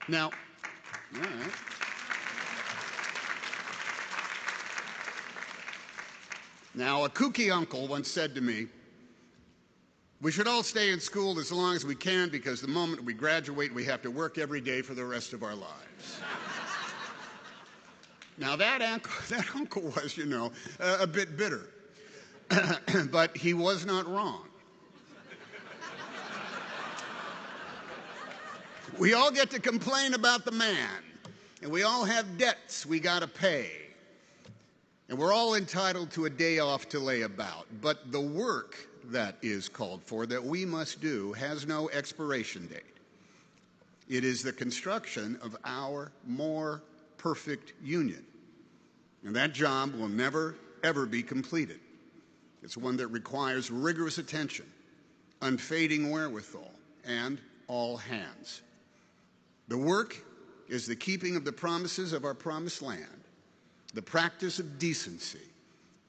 Now, all right. Now, a kooky uncle once said to me, "We should all stay in school as long as we can because the moment we graduate, we have to work every day for the rest of our lives." Now, that uncle was, a bit bitter. But he was not wrong. We all get to complain about the man, and we all have debts we got to pay, and we're all entitled to a day off to lay about. But the work that is called for, that we must do, has no expiration date. It is the construction of our more perfect union, and that job will never, ever be completed. It's one that requires rigorous attention, unfading wherewithal, and all hands. The work is the keeping of the promises of our promised land, the practice of decency,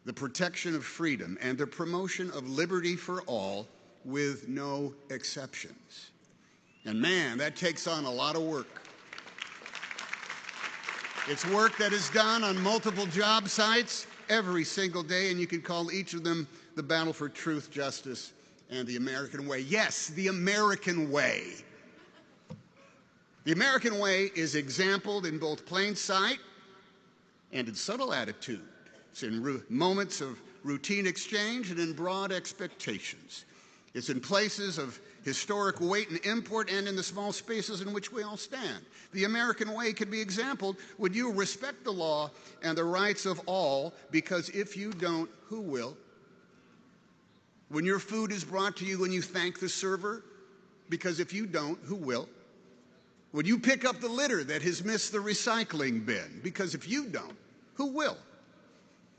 the protection of freedom, and the promotion of liberty for all with no exceptions. And man, that takes on a lot of work. It's work that is done on multiple job sites every single day, and you can call each of them the battle for truth, justice, and the American way. Yes, the American way. The American way is exampled in both plain sight and in subtle attitude. It's in moments of routine exchange and in broad expectations. It's in places of historic weight and import and in the small spaces in which we all stand. The American way could be exampled when you respect the law and the rights of all, because if you don't, who will? When your food is brought to you and you thank the server, because if you don't, who will? When you pick up the litter that has missed the recycling bin, because if you don't, who will?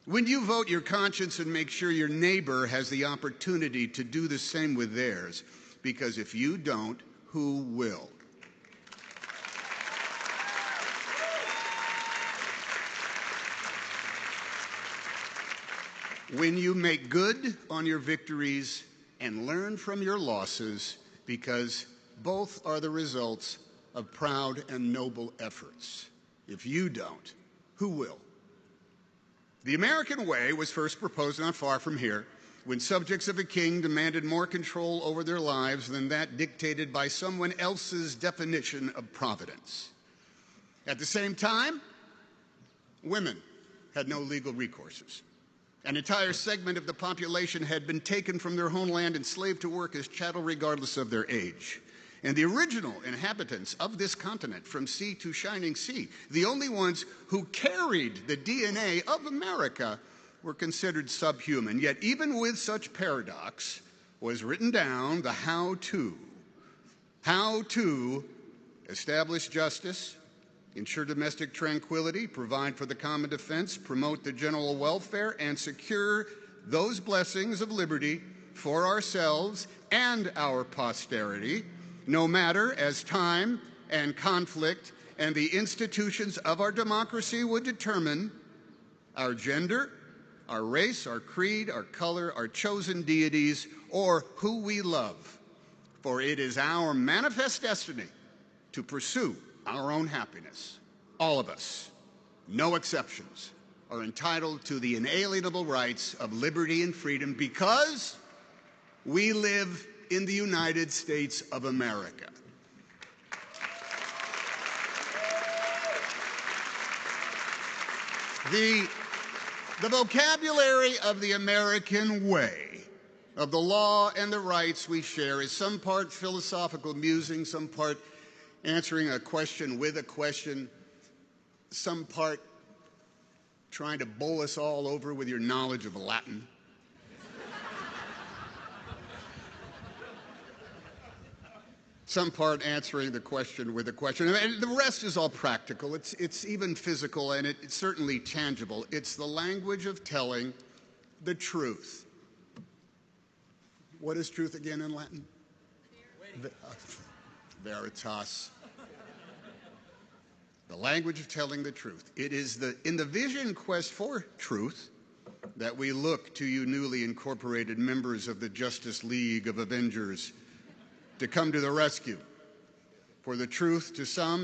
When you vote your conscience and make sure your neighbor has the opportunity to do the same with theirs, because if you don't, who will? When you make good on your victories and learn from your losses, because both are the results of proud and noble efforts. If you don't, who will? The American way was first proposed not far from here, when subjects of a king demanded more control over their lives than that dictated by someone else's definition of providence. At the same time, women had no legal recourses. An entire segment of the population had been taken from their homeland and enslaved to work as chattel regardless of their age. And the original inhabitants of this continent, from sea to shining sea, the only ones who carried the DNA of America, were considered subhuman. Yet even with such paradox was written down the how-to. How to establish justice, ensure domestic tranquility, provide for the common defense, promote the general welfare, and secure those blessings of liberty for ourselves and our posterity, no matter as time and conflict and the institutions of our democracy would determine our gender, our race, our creed, our color, our chosen deities, or who we love. For it is our manifest destiny to pursue our own happiness. All of us, no exceptions, are entitled to the inalienable rights of liberty and freedom because we live in the United States of America. The vocabulary of the American way, of the law and the rights we share, is some part philosophical musing, some part answering a question with a question, some part trying to bowl us all over with your knowledge of Latin. Some part answering the question with a question. And the rest is all practical. It's even physical, and it's certainly tangible. It's the language of telling the truth. What is truth again in Latin? Veritas. The language of telling the truth. It is in the vision quest for truth that we look to you newly incorporated members of the Justice League of Avengers to come to the rescue. For the truth to some is